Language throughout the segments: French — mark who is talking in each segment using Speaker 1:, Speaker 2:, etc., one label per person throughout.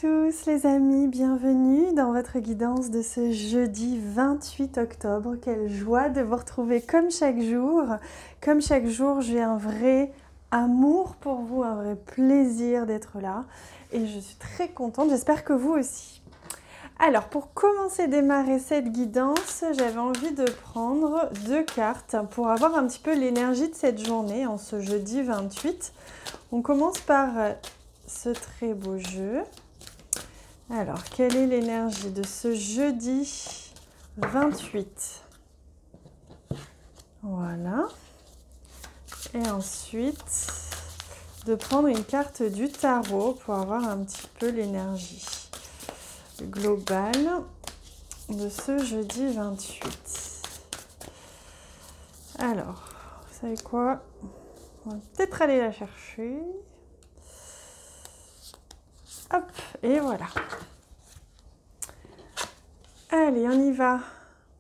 Speaker 1: Tous les amis, bienvenue dans votre guidance de ce jeudi 28 octobre. Quelle joie de vous retrouver comme chaque jour. Comme chaque jour, j'ai un vrai amour pour vous, un vrai plaisir d'être là. Et je suis très contente, j'espère que vous aussi. Alors, pour commencer, démarrer cette guidance, j'avais envie de prendre 2 cartes pour avoir un petit peu l'énergie de cette journée, en ce jeudi 28. On commence par ce très beau jeu. Alors, quelle est l'énergie de ce jeudi 28? Voilà. Et ensuite, de prendre une carte du tarot pour avoir un petit peu l'énergie globale de ce jeudi 28. Alors, vous savez quoi? On va peut-être aller la chercher. Hop, et voilà. Allez, on y va.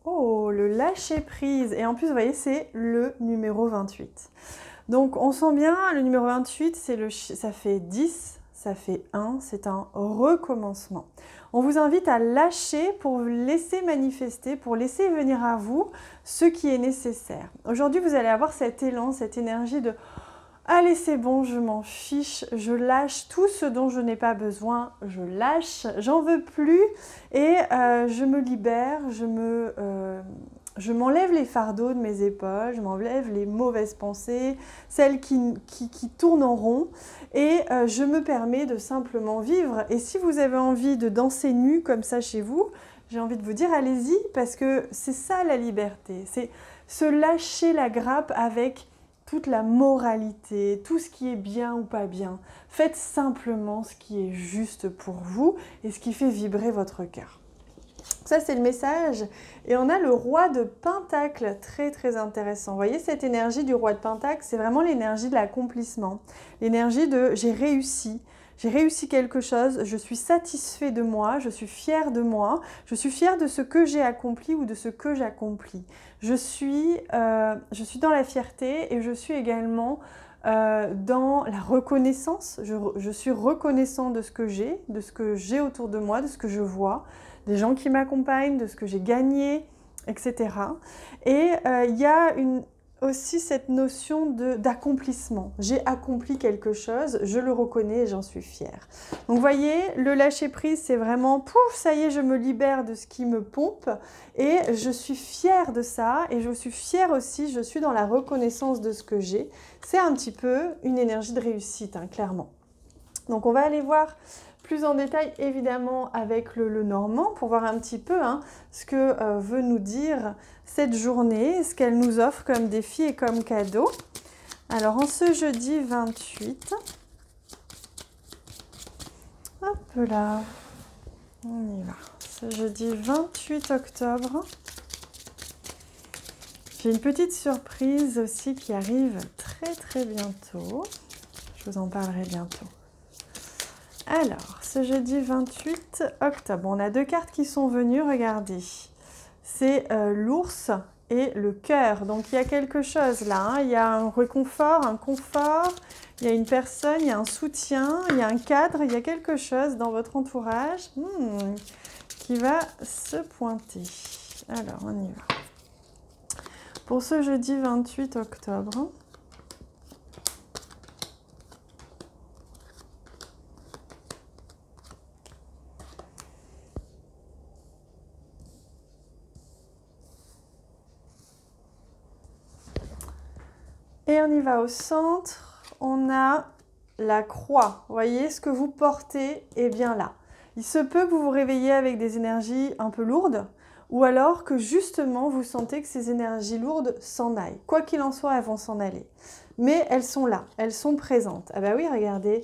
Speaker 1: Oh, le lâcher prise. Et en plus, vous voyez, c'est le numéro 28. Donc, on sent bien, le numéro 28, ça fait 10, ça fait 1, c'est un recommencement. On vous invite à lâcher pour laisser manifester, pour laisser venir à vous ce qui est nécessaire. Aujourd'hui, vous allez avoir cet élan, cette énergie de « Allez, c'est bon, je m'en fiche, je lâche tout ce dont je n'ai pas besoin, je lâche, j'en veux plus et je me libère, je m'enlève les fardeaux de mes épaules, je m'enlève les mauvaises pensées, celles qui tournent en rond et je me permets de simplement vivre. Et si vous avez envie de danser nu comme ça chez vous, j'ai envie de vous dire allez-y parce que c'est ça la liberté, c'est se lâcher la grappe avec toute la moralité, tout ce qui est bien ou pas bien. Faites simplement ce qui est juste pour vous et ce qui fait vibrer votre cœur. Ça, c'est le message. Et on a le roi de Pentacle, très très intéressant. Vous voyez cette énergie du roi de Pentacle, c'est vraiment l'énergie de l'accomplissement. L'énergie de j'ai réussi quelque chose, je suis satisfait de moi, je suis fière de moi, je suis fière de ce que j'ai accompli ou de ce que j'accomplis. Je suis dans la fierté et je suis également dans la reconnaissance. Je suis reconnaissant de ce que j'ai autour de moi, de ce que je vois, des gens qui m'accompagnent, de ce que j'ai gagné, etc. Et il y a aussi cette notion d'accomplissement. J'ai accompli quelque chose, je le reconnais et j'en suis fière. Donc vous voyez, le lâcher prise, c'est vraiment pouf, ça y est, je me libère de ce qui me pompe et je suis fière de ça et je suis fière aussi, je suis dans la reconnaissance de ce que j'ai. C'est un petit peu une énergie de réussite, hein, clairement. Donc on va aller voir plus en détail évidemment avec le normand pour voir un petit peu ce que veut nous dire cette journée, ce qu'elle nous offre comme défi et comme cadeau. Alors en ce jeudi 28, hop là, on y va. Ce jeudi 28 octobre, j'ai une petite surprise aussi qui arrive très très bientôt. Je vous en parlerai bientôt. Alors, ce jeudi 28 octobre, on a 2 cartes qui sont venues, regardez. C'est l'ours et le cœur. Donc, il y a quelque chose là. Hein. Il y a un réconfort, un confort, il y a une personne, il y a un soutien, il y a un cadre, il y a quelque chose dans votre entourage qui va se pointer. Alors, on y va. Pour ce jeudi 28 octobre... Et on y va au centre, on a la croix. Vous voyez, ce que vous portez est bien là. Il se peut que vous vous réveillez avec des énergies un peu lourdes, ou alors que justement vous sentez que ces énergies lourdes s'en aillent. Quoi qu'il en soit, elles vont s'en aller. Mais elles sont là, elles sont présentes. Ah bah oui, regardez,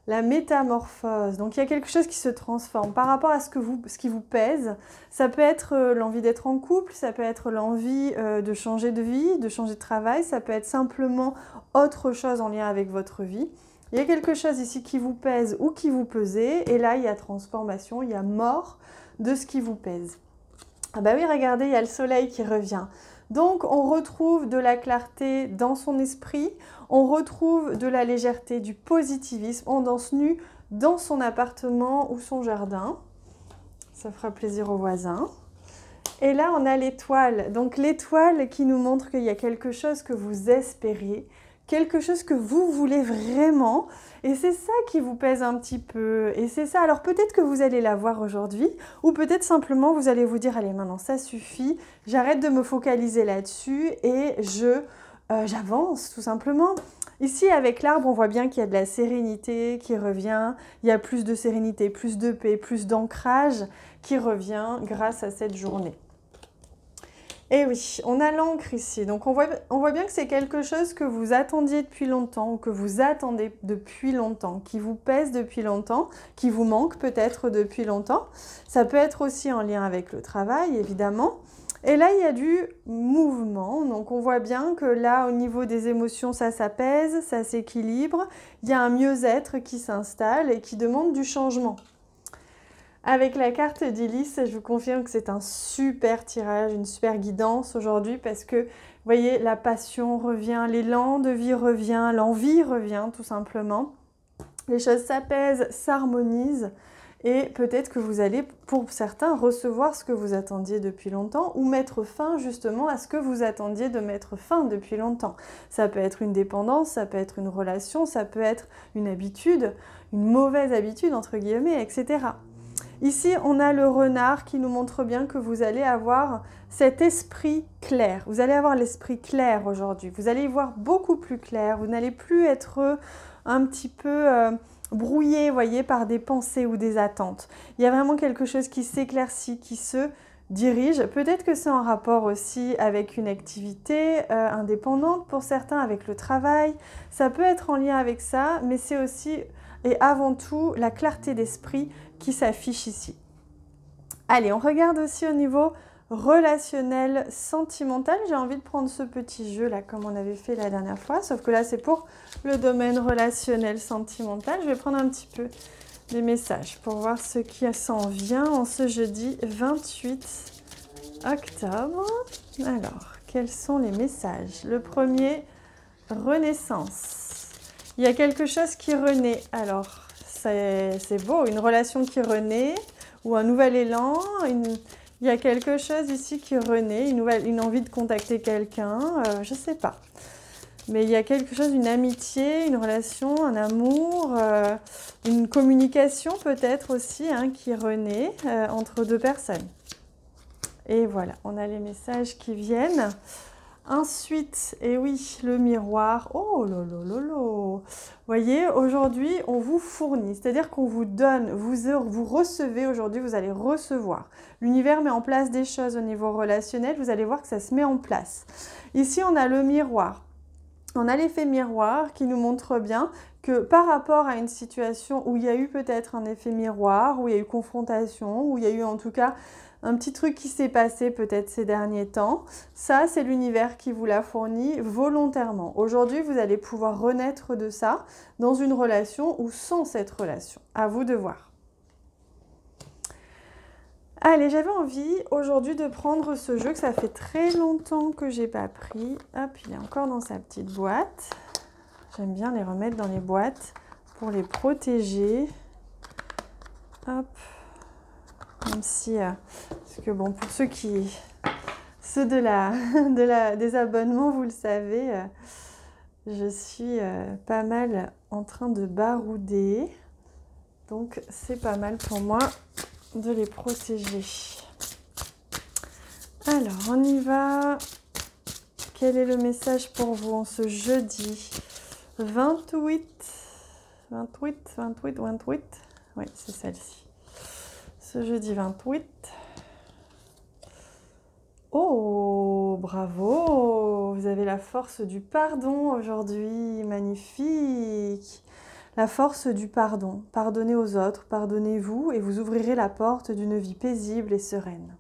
Speaker 1: la métamorphose. Donc il y a quelque chose qui se transforme par rapport à ce qui vous pèse. Ça peut être l'envie d'être en couple, ça peut être l'envie de changer de vie, de changer de travail, ça peut être simplement autre chose en lien avec votre vie. Il y a quelque chose ici qui vous pèse ou qui vous pesait, et là il y a transformation, il y a mort de ce qui vous pèse. Ah bah oui, regardez, il y a le soleil qui revient. Donc, on retrouve de la clarté dans son esprit, on retrouve de la légèreté, du positivisme, on danse nu dans son appartement ou son jardin. Ça fera plaisir aux voisins. Et là, on a l'étoile. Donc l'étoile qui nous montre qu'il y a quelque chose que vous espérez, quelque chose que vous voulez vraiment. Et c'est ça qui vous pèse un petit peu. Et c'est ça. Alors peut-être que vous allez la voir aujourd'hui, ou peut-être simplement vous allez vous dire, allez maintenant ça suffit, j'arrête de me focaliser là-dessus et j'avance tout simplement. Ici, avec l'arbre, on voit bien qu'il y a de la sérénité qui revient. Il y a plus de sérénité, plus de paix, plus d'ancrage qui revient grâce à cette journée. Et oui, on a l'encre ici. Donc, on voit bien que c'est quelque chose que vous attendiez depuis longtemps ou que vous attendez depuis longtemps, qui vous pèse depuis longtemps, qui vous manque peut-être depuis longtemps. Ça peut être aussi en lien avec le travail, évidemment. Et là, il y a du mouvement. Donc, on voit bien que là, au niveau des émotions, ça s'apaise, ça s'équilibre. Il y a un mieux-être qui s'installe et qui demande du changement. Avec la carte d'Hélice, je vous confirme que c'est un super tirage, une super guidance aujourd'hui parce que, vous voyez, la passion revient, l'élan de vie revient, l'envie revient tout simplement. Les choses s'apaisent, s'harmonisent et peut-être que vous allez, pour certains, recevoir ce que vous attendiez depuis longtemps ou mettre fin justement à ce que vous attendiez de mettre fin depuis longtemps. Ça peut être une dépendance, ça peut être une relation, ça peut être une habitude, une mauvaise habitude entre guillemets, etc. Ici, on a le renard qui nous montre bien que vous allez avoir cet esprit clair. Vous allez avoir l'esprit clair aujourd'hui. Vous allez y voir beaucoup plus clair. Vous n'allez plus être un petit peu brouillé, voyez, par des pensées ou des attentes. Il y a vraiment quelque chose qui s'éclaircit, qui se dirige. Peut-être que c'est en rapport aussi avec une activité indépendante pour certains, avec le travail. Ça peut être en lien avec ça, mais c'est aussi et avant tout la clarté d'esprit qui s'affiche ici. Allez, on regarde aussi au niveau relationnel, sentimental. J'ai envie de prendre ce petit jeu là comme on avait fait la dernière fois, sauf que là c'est pour le domaine relationnel, sentimental. Je vais prendre un petit peu des messages pour voir ce qui s'en vient en ce jeudi 28 octobre. Alors, quels sont les messages? Le premier, renaissance. Il y a quelque chose qui renaît. Alors, c'est beau, une relation qui renaît ou un nouvel élan. Il y a quelque chose ici qui renaît, une envie de contacter quelqu'un, je ne sais pas. Mais il y a quelque chose, une amitié, une relation, un amour, une communication peut-être aussi qui renaît entre deux personnes. Et voilà, on a les messages qui viennent. Ensuite, et oui, le miroir. Oh lolo. Voyez, aujourd'hui, on vous fournit, c'est-à-dire qu'on vous donne, vous recevez aujourd'hui, vous allez recevoir. L'univers met en place des choses au niveau relationnel, vous allez voir que ça se met en place. Ici, on a le miroir. On a l'effet miroir qui nous montre bien que par rapport à une situation où il y a eu peut-être un effet miroir, où il y a eu confrontation, où il y a eu en tout cas un petit truc qui s'est passé peut-être ces derniers temps, ça c'est l'univers qui vous l'a fourni volontairement. Aujourd'hui, vous allez pouvoir renaître de ça dans une relation ou sans cette relation. À vous de voir. Allez, j'avais envie aujourd'hui de prendre ce jeu que ça fait très longtemps que j'ai pas pris. Hop, il est encore dans sa petite boîte. J'aime bien les remettre dans les boîtes pour les protéger. Hop. Même si, parce que bon, pour ceux des abonnements, vous le savez, je suis pas mal en train de barouder. Donc, c'est pas mal pour moi de les protéger. Alors, on y va. Quel est le message pour vous en ce jeudi 28? Oui, c'est celle-ci. Ce jeudi 28. Oh, bravo! Vous avez la force du pardon aujourd'hui. Magnifique! La force du pardon. Pardonnez aux autres, pardonnez-vous et vous ouvrirez la porte d'une vie paisible et sereine.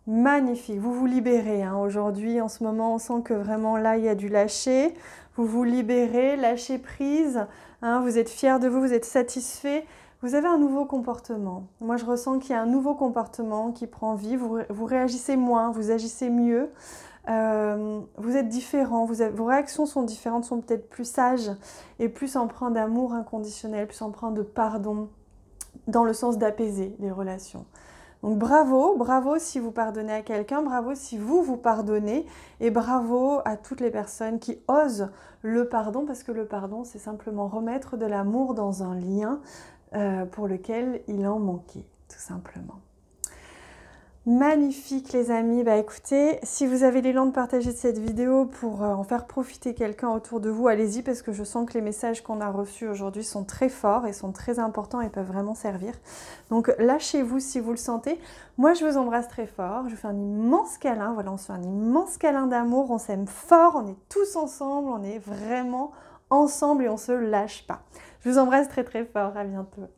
Speaker 1: Magnifique! Vous vous libérez. Aujourd'hui, en ce moment, on sent que vraiment là, il y a du lâcher. Vous vous libérez, lâchez prise. Vous êtes fiers de vous, vous êtes satisfait. Vous avez un nouveau comportement. Moi, je ressens qu'il y a un nouveau comportement qui prend vie. Vous réagissez moins, vous agissez mieux. Vous êtes différents, vos réactions sont différentes, sont peut-être plus sages et plus empreintes d'amour inconditionnel, plus empreintes de pardon, dans le sens d'apaiser les relations. Donc bravo, bravo si vous pardonnez à quelqu'un, bravo si vous vous pardonnez et bravo à toutes les personnes qui osent le pardon parce que le pardon c'est simplement remettre de l'amour dans un lien pour lequel il en manquait, tout simplement. Magnifique les amis, bah écoutez, si vous avez l'élan de partager cette vidéo pour en faire profiter quelqu'un autour de vous, allez-y parce que je sens que les messages qu'on a reçus aujourd'hui sont très forts et sont très importants et peuvent vraiment servir. Donc lâchez-vous si vous le sentez. Moi je vous embrasse très fort, je vous fais un immense câlin, voilà on se fait un immense câlin d'amour, on s'aime fort, on est tous ensemble, on est vraiment ensemble et on se lâche pas. Je vous embrasse très très fort, à bientôt.